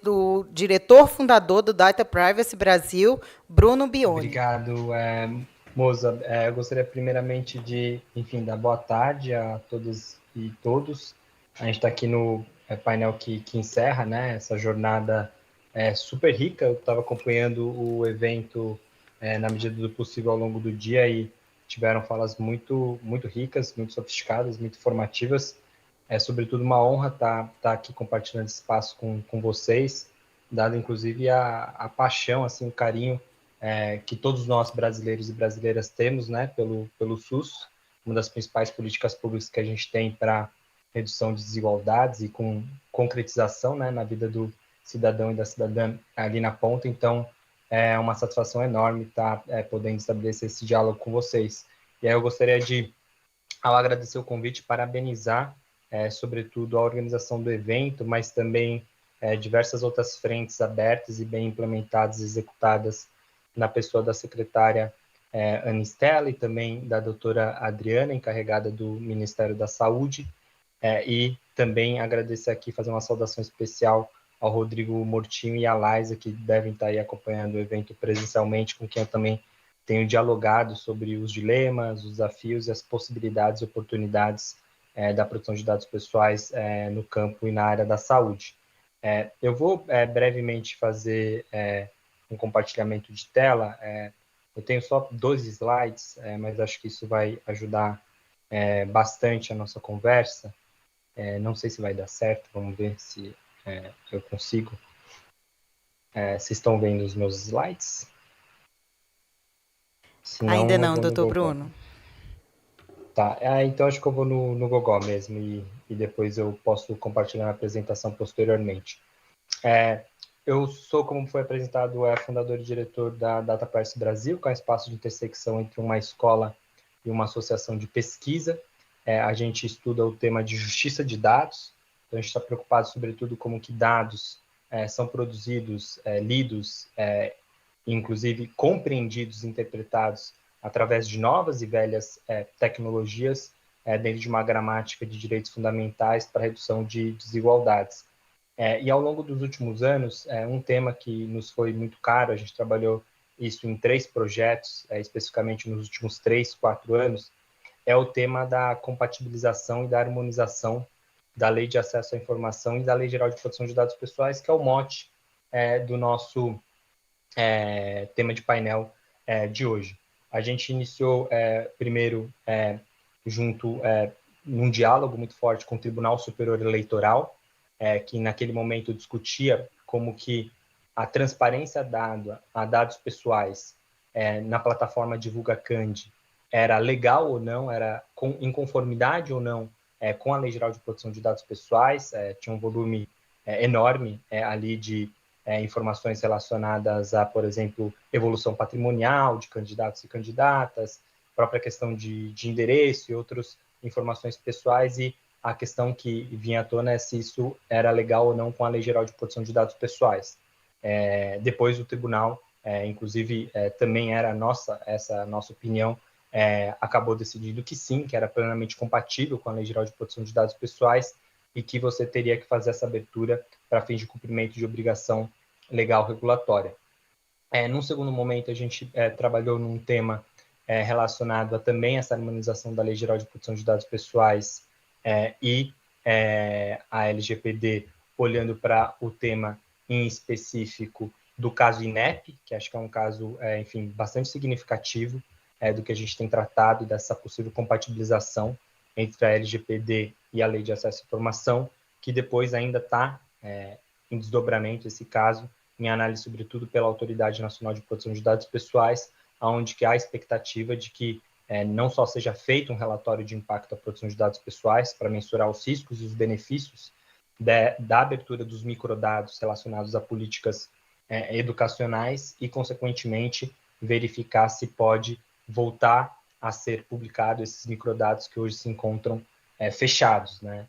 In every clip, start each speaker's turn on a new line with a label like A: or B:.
A: o diretor fundador do Data Privacy Brasil, Bruno Bione.
B: Obrigado, Moza. Eu gostaria primeiramente de, enfim, dar boa tarde a todas e todos. A gente está aqui no painel que encerra, né, essa jornada super rica. Eu estava acompanhando o evento na medida do possível ao longo do dia e tiveram falas muito, muito ricas, muito sofisticadas, muito informativas. É, sobretudo, uma honra estar aqui compartilhando esse espaço com vocês, dado inclusive a paixão, assim, o carinho que todos nós brasileiros e brasileiras temos, né, pelo SUS, uma das principais políticas públicas que a gente tem para redução de desigualdades e com concretização, né, na vida do cidadão e da cidadã ali na ponta. Então, é uma satisfação enorme estar podendo estabelecer esse diálogo com vocês. E aí eu gostaria de, ao agradecer o convite, parabenizar, sobretudo, a organização do evento, mas também diversas outras frentes abertas e bem implementadas e executadas na pessoa da secretária Anistela e também da doutora Adriana, encarregada do Ministério da Saúde, e também agradecer aqui, fazer uma saudação especial ao Rodrigo Mortinho e à Laisa, que devem estar aí acompanhando o evento presencialmente, com quem eu também tenho dialogado sobre os dilemas, os desafios e as possibilidades e oportunidades da produção de dados pessoais no campo e na área da saúde. Eu vou brevemente fazer um compartilhamento de tela. Eu tenho só 2 slides, mas acho que isso vai ajudar bastante a nossa conversa. Não sei se vai dar certo, vamos ver se eu consigo. Vocês estão vendo os meus slides? Se
A: Ainda
B: não, eu
A: não,
B: vou no
A: doutor
B: Google.
A: Bruno.
B: Tá, então acho que eu vou no Google mesmo e depois eu posso compartilhar a apresentação posteriormente. Eu sou, como foi apresentado, fundador e diretor da Data Privacy Brasil, que é um espaço de intersecção entre uma escola e uma associação de pesquisa. A gente estuda o tema de justiça de dados, então a gente está preocupado, sobretudo, como que dados são produzidos, lidos, inclusive compreendidos, interpretados através de novas e velhas tecnologias dentro de uma gramática de direitos fundamentais para redução de desigualdades. E ao longo dos últimos anos, um tema que nos foi muito caro, a gente trabalhou isso em 3 projetos, especificamente nos últimos 3, 4 anos, é o tema da compatibilização e da harmonização da Lei de Acesso à Informação e da Lei Geral de Proteção de Dados Pessoais, que é o mote do nosso tema de painel de hoje. A gente iniciou primeiro junto num diálogo muito forte com o Tribunal Superior Eleitoral, que naquele momento discutia como que a transparência dada a dados pessoais na plataforma Divulga Candi era legal ou não, era em conformidade ou não com a Lei Geral de Proteção de Dados Pessoais. Tinha um volume enorme ali de informações relacionadas a, por exemplo, evolução patrimonial de candidatos e candidatas, própria questão de endereço e outras informações pessoais, e a questão que vinha à tona é se isso era legal ou não com a Lei Geral de Proteção de Dados Pessoais. Depois o tribunal, inclusive também era essa nossa opinião, acabou decidindo que sim, que era plenamente compatível com a Lei Geral de Proteção de Dados Pessoais e que você teria que fazer essa abertura para fins de cumprimento de obrigação legal regulatória. Num segundo momento, a gente trabalhou num tema relacionado a também essa harmonização da Lei Geral de Proteção de Dados Pessoais e a LGPD, olhando para o tema em específico do caso INEP, que acho que é um caso, enfim, bastante significativo do que a gente tem tratado, dessa possível compatibilização entre a LGPD e a Lei de Acesso à Informação, que depois ainda está em desdobramento esse caso, em análise, sobretudo, pela Autoridade Nacional de Proteção de Dados Pessoais, onde que há a expectativa de que não só seja feito um relatório de impacto à proteção de dados pessoais para mensurar os riscos e os benefícios da abertura dos microdados relacionados a políticas educacionais e, consequentemente, verificar se pode voltar a ser publicado esses microdados que hoje se encontram fechados, né?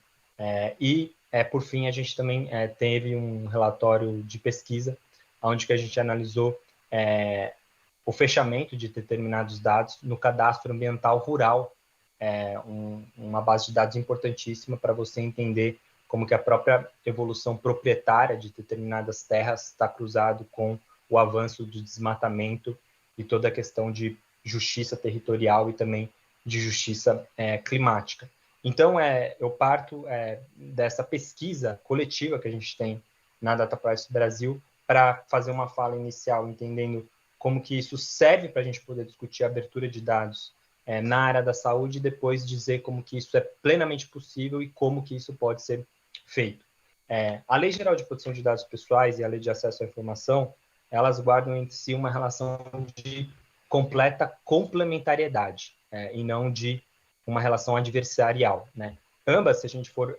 B: Por fim, a gente também teve um relatório de pesquisa, onde que a gente analisou o fechamento de determinados dados no cadastro ambiental rural, uma base de dados importantíssima para você entender como que a própria evolução proprietária de determinadas terras está cruzado com o avanço do desmatamento e toda a questão de justiça territorial e também de justiça climática. Então, eu parto dessa pesquisa coletiva que a gente tem na Data Privacy Brasil para fazer uma fala inicial, entendendo como que isso serve para a gente poder discutir a abertura de dados na área da saúde e depois dizer como que isso é plenamente possível e como que isso pode ser feito. A Lei Geral de Proteção de Dados Pessoais e a Lei de Acesso à Informação, elas guardam entre si uma relação de completa complementariedade e não de uma relação adversarial, né? Ambas, se a gente for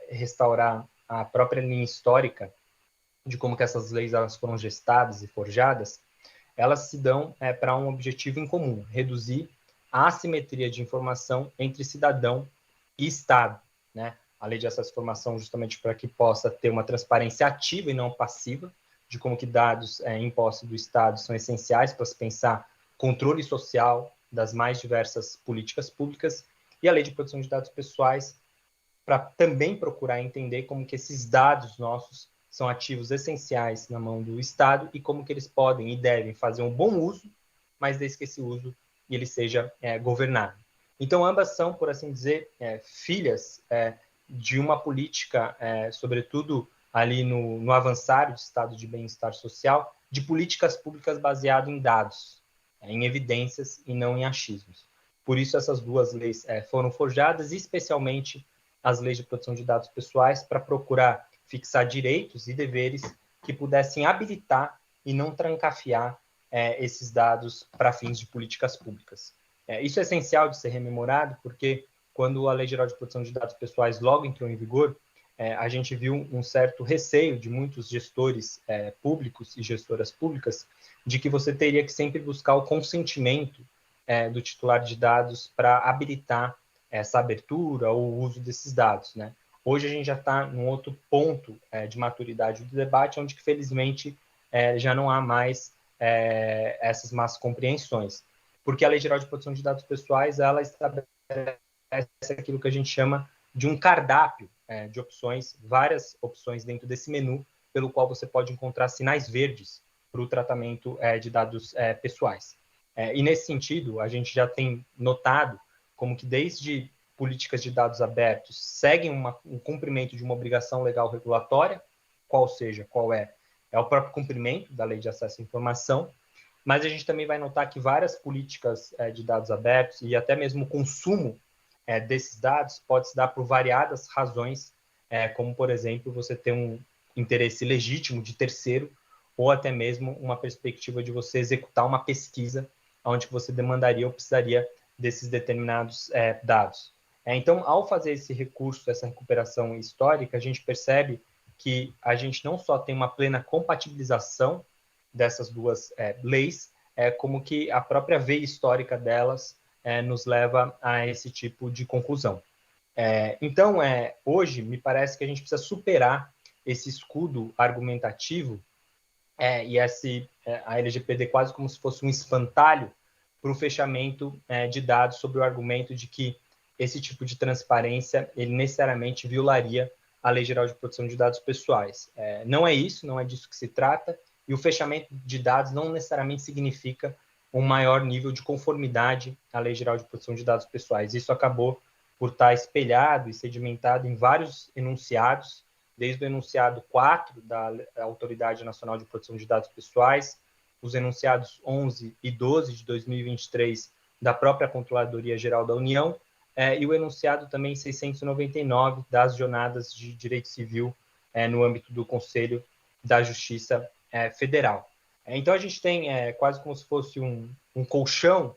B: restaurar a própria linha histórica de como que essas leis elas foram gestadas e forjadas, elas se dão para um objetivo em comum, reduzir a assimetria de informação entre cidadão e Estado, né? A lei de acesso à informação justamente para que possa ter uma transparência ativa e não passiva, de como que dados em posse do Estado são essenciais para se pensar controle social das mais diversas políticas públicas, e a lei de proteção de dados pessoais para também procurar entender como que esses dados nossos são ativos essenciais na mão do Estado e como que eles podem e devem fazer um bom uso, mas desde que esse uso ele seja governado. Então, ambas são, por assim dizer, filhas de uma política, sobretudo ali no avançar do estado de bem-estar social, de políticas públicas baseadas em dados, em evidências e não em achismos. Por isso, essas duas leis foram forjadas, especialmente as leis de proteção de dados pessoais, para procurar fixar direitos e deveres que pudessem habilitar e não trancafiar esses dados para fins de políticas públicas. Isso é essencial de ser rememorado, porque quando a Lei Geral de Proteção de Dados Pessoais logo entrou em vigor, a gente viu um certo receio de muitos gestores públicos e gestoras públicas de que você teria que sempre buscar o consentimento do titular de dados para habilitar essa abertura ou o uso desses dados, né? Hoje a gente já está num outro ponto de maturidade do debate, onde, felizmente, já não há mais essas más compreensões. Porque a Lei Geral de Proteção de Dados Pessoais, ela estabelece aquilo que a gente chama de um cardápio de opções, várias opções dentro desse menu, pelo qual você pode encontrar sinais verdes para o tratamento de dados pessoais. E, nesse sentido, a gente já tem notado como que desde políticas de dados abertos seguem um cumprimento de uma obrigação legal regulatória, qual é? É o próprio cumprimento da Lei de Acesso à Informação, mas a gente também vai notar que várias políticas de dados abertos e até mesmo o consumo desses dados pode se dar por variadas razões, como, por exemplo, você ter um interesse legítimo de terceiro ou até mesmo uma perspectiva de você executar uma pesquisa onde você demandaria ou precisaria desses determinados dados. Então, ao fazer esse recurso, essa recuperação histórica, a gente percebe que a gente não só tem uma plena compatibilização dessas duas leis, como que a própria veia histórica delas nos leva a esse tipo de conclusão. Então, hoje, me parece que a gente precisa superar esse escudo argumentativo e a LGPD quase como se fosse um espantalho para o fechamento de dados sobre o argumento de que esse tipo de transparência ele necessariamente violaria a Lei Geral de Proteção de Dados Pessoais. Não é isso, não é disso que se trata, e o fechamento de dados não necessariamente significa um maior nível de conformidade à Lei Geral de Proteção de Dados Pessoais. Isso acabou por estar espelhado e sedimentado em vários enunciados, desde o enunciado 4 da Autoridade Nacional de Proteção de Dados Pessoais, os enunciados 11 e 12 de 2023 da própria Controladoria Geral da União, e o enunciado também 699 das Jornadas de Direito Civil no âmbito do Conselho da Justiça Federal. Então, a gente tem quase como se fosse um colchão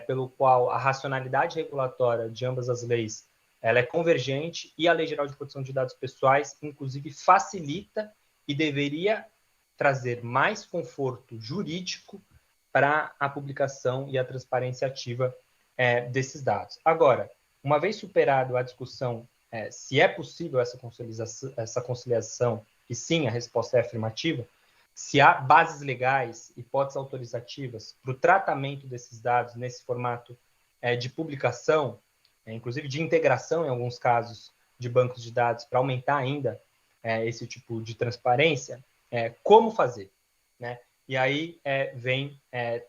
B: pelo qual a racionalidade regulatória de ambas as leis ela é convergente e a Lei Geral de Proteção de Dados Pessoais, inclusive, facilita e deveria trazer mais conforto jurídico para a publicação e a transparência ativa desses dados. Agora, uma vez superado a discussão se é possível essa conciliação, e sim, a resposta é afirmativa, se há bases legais, hipóteses autorizativas para o tratamento desses dados nesse formato de publicação, inclusive de integração, em alguns casos, de bancos de dados para aumentar ainda esse tipo de transparência, como fazer, né? E aí vem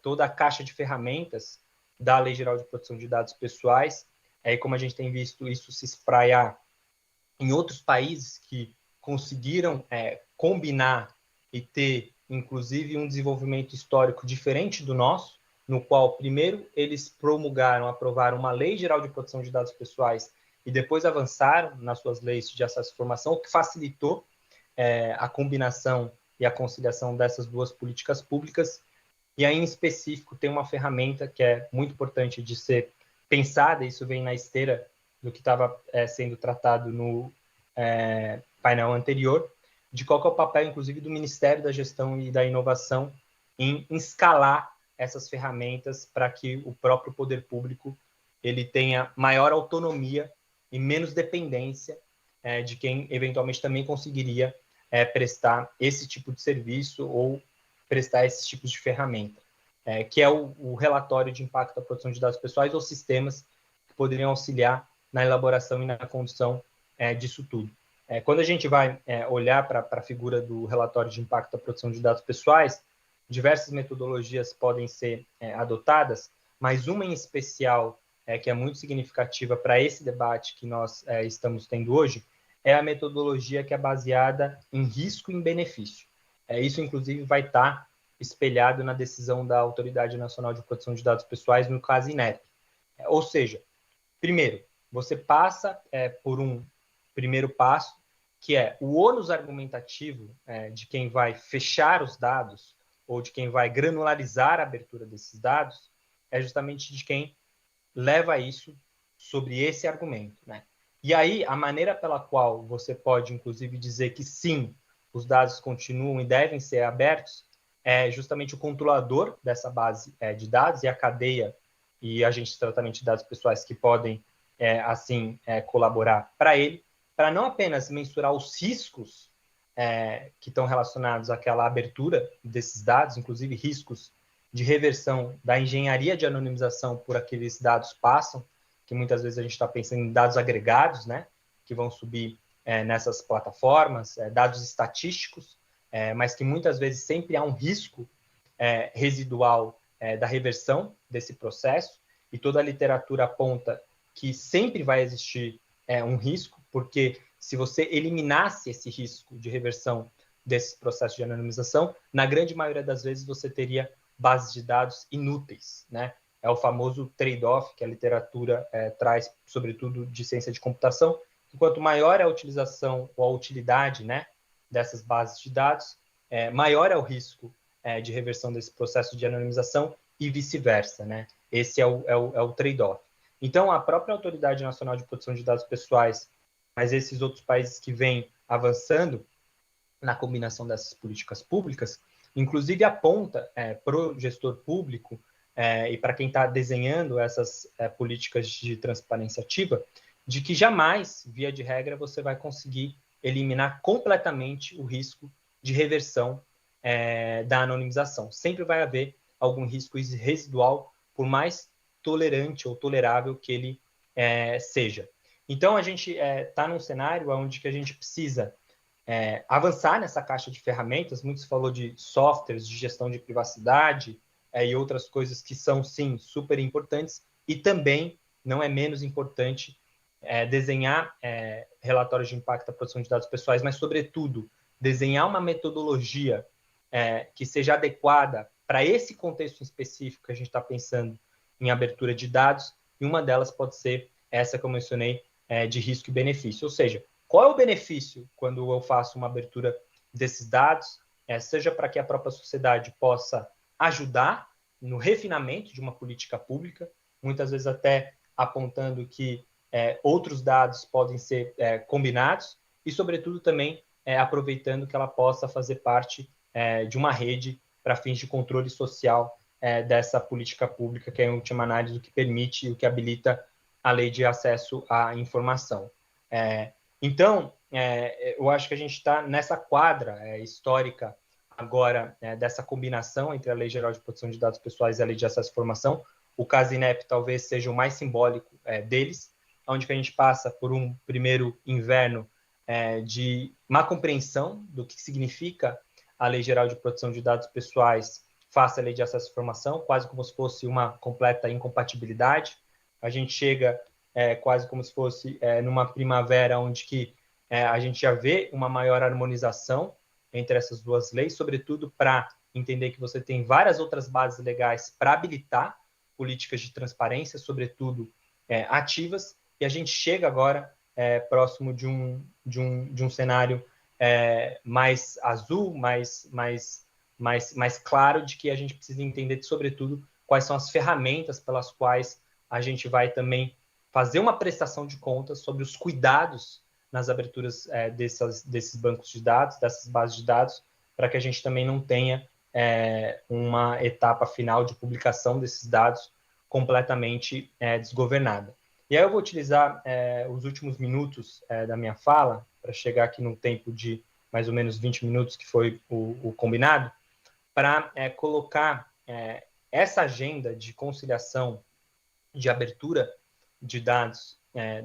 B: toda a caixa de ferramentas da Lei Geral de Proteção de Dados Pessoais, e como a gente tem visto isso se espraiar em outros países que conseguiram combinar e ter, inclusive, um desenvolvimento histórico diferente do nosso, no qual, primeiro, eles promulgaram, aprovaram uma Lei Geral de Proteção de Dados Pessoais e depois avançaram nas suas leis de acesso à informação, o que facilitou a combinação e a conciliação dessas duas políticas públicas. E aí, em específico, tem uma ferramenta que é muito importante de ser pensada, isso vem na esteira do que estava sendo tratado no painel anterior, de qual que é o papel, inclusive, do Ministério da Gestão e da Inovação em escalar essas ferramentas para que o próprio poder público ele tenha maior autonomia e menos dependência de quem eventualmente também conseguiria prestar esse tipo de serviço ou prestar esses tipos de ferramenta, que é o relatório de impacto da produção de dados pessoais ou sistemas que poderiam auxiliar na elaboração e na condução disso tudo. Quando a gente vai olhar para a figura do relatório de impacto da produção de dados pessoais, diversas metodologias podem ser adotadas, mas uma em especial que é muito significativa para esse debate que nós estamos tendo hoje, é a metodologia que é baseada em risco e em benefício. Isso, inclusive, vai estar espelhado na decisão da Autoridade Nacional de Proteção de Dados Pessoais, no caso INEP. Ou seja, primeiro, você passa por um primeiro passo, que é o ônus argumentativo de quem vai fechar os dados ou de quem vai granularizar a abertura desses dados, é justamente de quem leva isso sobre esse argumento, né? E aí, a maneira pela qual você pode, inclusive, dizer que sim, os dados continuam e devem ser abertos, é justamente o controlador dessa base de dados e a cadeia e agentes de tratamento de dados pessoais que podem, assim, colaborar para ele, para não apenas mensurar os riscos que estão relacionados àquela abertura desses dados, inclusive riscos de reversão da engenharia de anonimização por aqueles dados passam, que muitas vezes a gente está pensando em dados agregados, né, que vão subir nessas plataformas, dados estatísticos, mas que muitas vezes sempre há um risco residual da reversão desse processo, e toda a literatura aponta que sempre vai existir um risco, porque se você eliminasse esse risco de reversão desses processos de anonimização, na grande maioria das vezes você teria bases de dados inúteis, né? É o famoso trade-off que a literatura traz, sobretudo de ciência de computação. Quanto maior é a utilização ou a utilidade, né, dessas bases de dados, maior é o risco de reversão desse processo de anonimização e vice-versa, né? Esse é o trade-off. Então, a própria Autoridade Nacional de Proteção de Dados Pessoais, mas esses outros países que vêm avançando na combinação dessas políticas públicas, inclusive aponta para o gestor público e para quem está desenhando essas políticas de transparência ativa, de que jamais, via de regra, você vai conseguir eliminar completamente o risco de reversão da anonimização. Sempre vai haver algum risco residual, por mais tolerante ou tolerável que ele seja. Então, a gente está num cenário onde que a gente precisa avançar nessa caixa de ferramentas. Muitos falou de softwares de gestão de privacidade e outras coisas que são, sim, super importantes, e também não é menos importante desenhar relatórios de impacto da produção de dados pessoais, mas, sobretudo, desenhar uma metodologia que seja adequada para esse contexto específico que a gente está pensando em abertura de dados, e uma delas pode ser essa que eu mencionei, de risco e benefício. Ou seja, qual é o benefício quando eu faço uma abertura desses dados, seja para que a própria sociedade possa ajudar no refinamento de uma política pública, muitas vezes até apontando que outros dados podem ser combinados, e, sobretudo, também aproveitando que ela possa fazer parte de uma rede para fins de controle social dessa política pública, que é, em última análise, o que permite e o que habilita a lei de acesso à informação. Então, eu acho que a gente está nessa quadra histórica agora dessa combinação entre a Lei Geral de Proteção de Dados Pessoais e a Lei de Acesso à Informação. O caso INEP talvez seja o mais simbólico deles, onde que a gente passa por um primeiro inverno de má compreensão do que significa a Lei Geral de Proteção de Dados Pessoais face à Lei de Acesso à Informação, quase como se fosse uma completa incompatibilidade. A gente chega quase como se fosse numa primavera onde que a gente já vê uma maior harmonização entre essas duas leis, sobretudo para entender que você tem várias outras bases legais para habilitar políticas de transparência, sobretudo ativas, e a gente chega agora próximo de um cenário mais azul, mais claro, de que a gente precisa entender, sobretudo, quais são as ferramentas pelas quais a gente vai também fazer uma prestação de contas sobre os cuidados nas aberturas desses bancos de dados, dessas bases de dados, para que a gente também não tenha uma etapa final de publicação desses dados completamente desgovernada. E aí eu vou utilizar os últimos minutos da minha fala, para chegar aqui num tempo de mais ou menos 20 minutos, que foi o combinado, para colocar essa agenda de conciliação, de abertura de dados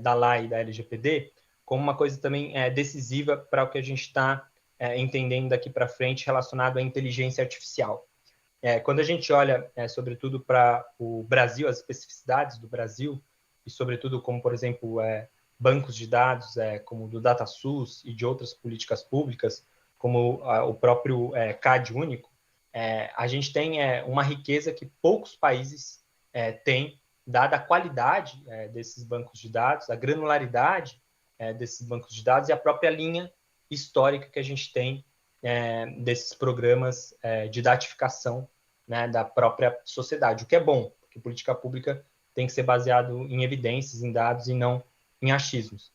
B: da LAI e da LGPD, como uma coisa também decisiva para o que a gente está entendendo daqui para frente relacionado à inteligência artificial. Quando a gente olha, sobretudo, para o Brasil, as especificidades do Brasil, e sobretudo como, por exemplo, bancos de dados, como o do DataSUS e de outras políticas públicas, como o próprio CAD único, a gente tem uma riqueza que poucos países têm, dada a qualidade desses bancos de dados, a granularidade desses bancos de dados e a própria linha histórica que a gente tem desses programas de datificação, né, da própria sociedade, o que é bom, porque política pública tem que ser baseado em evidências, em dados e não em achismos.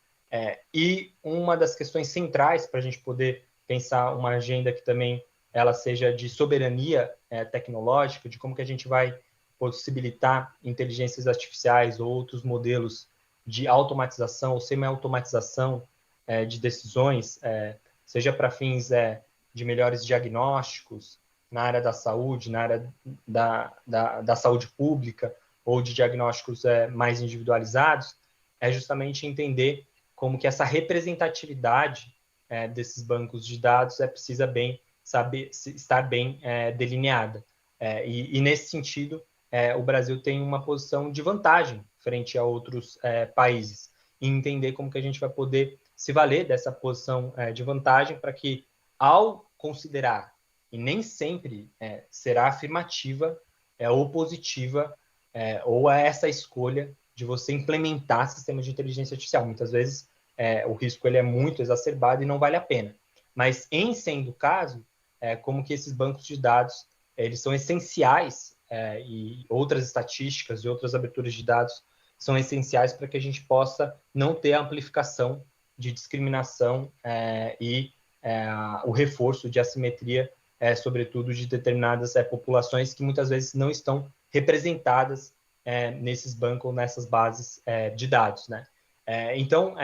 B: E uma das questões centrais para a gente poder pensar uma agenda que também ela seja de soberania tecnológica, de como que a gente vai possibilitar inteligências artificiais ou outros modelos de automatização ou semi-automatização de decisões, seja para fins de melhores diagnósticos na área da saúde, na área da saúde pública, ou de diagnósticos mais individualizados, é justamente entender como que essa representatividade desses bancos de dados precisa estar bem delineada. E nesse sentido, o Brasil tem uma posição de vantagem frente a outros países, e entender como que a gente vai poder se valer dessa posição de vantagem para que, ao considerar, e nem sempre será afirmativa ou positiva, ou essa escolha de você implementar sistemas de inteligência artificial. Muitas vezes o risco ele é muito exacerbado e não vale a pena. Mas, em sendo o caso, como que esses bancos de dados eles são essenciais, e outras estatísticas e outras aberturas de dados são essenciais para que a gente possa não ter a amplificação de discriminação e o reforço de assimetria, sobretudo de determinadas populações que muitas vezes não estão representadas nesses bancos ou nessas bases de dados, né? Então,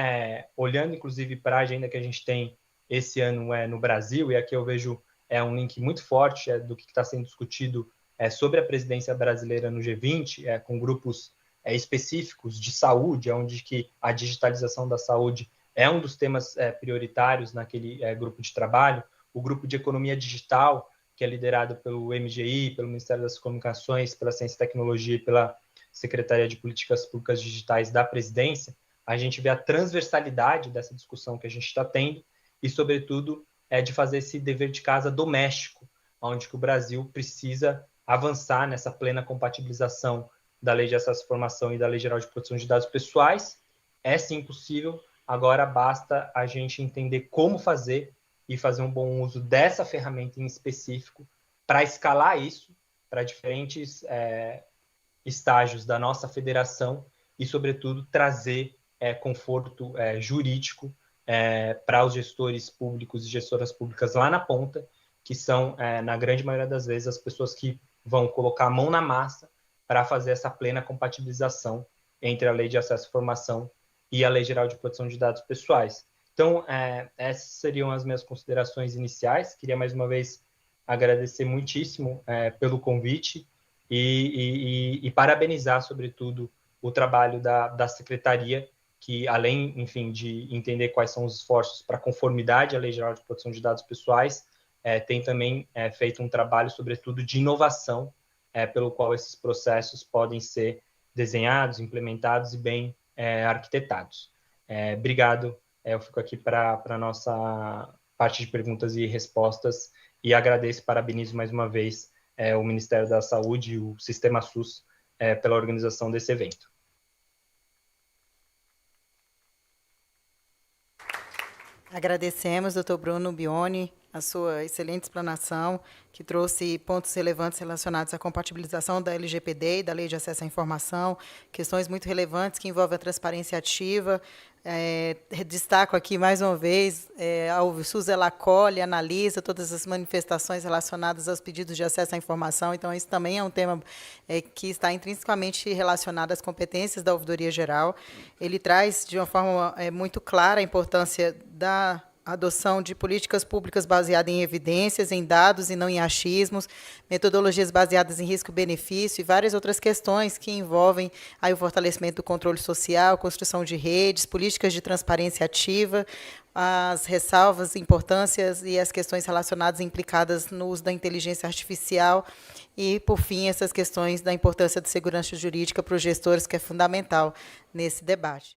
B: olhando inclusive para a agenda que a gente tem esse ano no Brasil, e aqui eu vejo um link muito forte do que está sendo discutido sobre a presidência brasileira no G20, com grupos específicos de saúde, onde que a digitalização da saúde é um dos temas prioritários naquele grupo de trabalho, o grupo de economia digital, que é liderado pelo MGI, pelo Ministério das Comunicações, pela Ciência e Tecnologia e pela Secretaria de Políticas Públicas Digitais da presidência, a gente vê a transversalidade dessa discussão que a gente está tendo e, sobretudo, de fazer esse dever de casa doméstico, onde que o Brasil precisa avançar nessa plena compatibilização da Lei de Acesso à Informação e da Lei Geral de Proteção de Dados Pessoais. É sim possível, agora basta a gente entender como fazer e fazer um bom uso dessa ferramenta em específico para escalar isso para diferentes estágios da nossa federação e, sobretudo, trazer conforto jurídico para os gestores públicos e gestoras públicas lá na ponta, que são, na grande maioria das vezes, as pessoas que vão colocar a mão na massa para fazer essa plena compatibilização entre a Lei de Acesso à Informação e a Lei Geral de Proteção de Dados Pessoais. Então, essas seriam as minhas considerações iniciais. Queria, mais uma vez, agradecer muitíssimo pelo convite e parabenizar, sobretudo, o trabalho da Secretaria, que, além, enfim, de entender quais são os esforços para conformidade à Lei Geral de Proteção de Dados Pessoais, tem também feito um trabalho, sobretudo, de inovação, pelo qual esses processos podem ser desenhados, implementados e bem arquitetados. Obrigado, eu fico aqui para a nossa parte de perguntas e respostas e agradeço e parabenizo mais uma vez o Ministério da Saúde e o Sistema SUS pela organização desse evento.
A: Agradecemos, doutor Bruno Bione, a sua excelente explanação, que trouxe pontos relevantes relacionados à compatibilização da LGPD e da Lei de Acesso à Informação, questões muito relevantes que envolvem a transparência ativa. Destaco aqui, mais uma vez, o SUS acolhe, analisa todas as manifestações relacionadas aos pedidos de acesso à informação, então isso também é um tema que está intrinsecamente relacionado às competências da Ouvidoria Geral. Ele traz, de uma forma muito clara, a importância da adoção de políticas públicas baseadas em evidências, em dados e não em achismos, metodologias baseadas em risco-benefício e várias outras questões que envolvem aí o fortalecimento do controle social, construção de redes, políticas de transparência ativa, as ressalvas, importâncias e as questões relacionadas e implicadas no uso da inteligência artificial e, por fim, essas questões da importância da segurança jurídica para os gestores, que é fundamental nesse debate.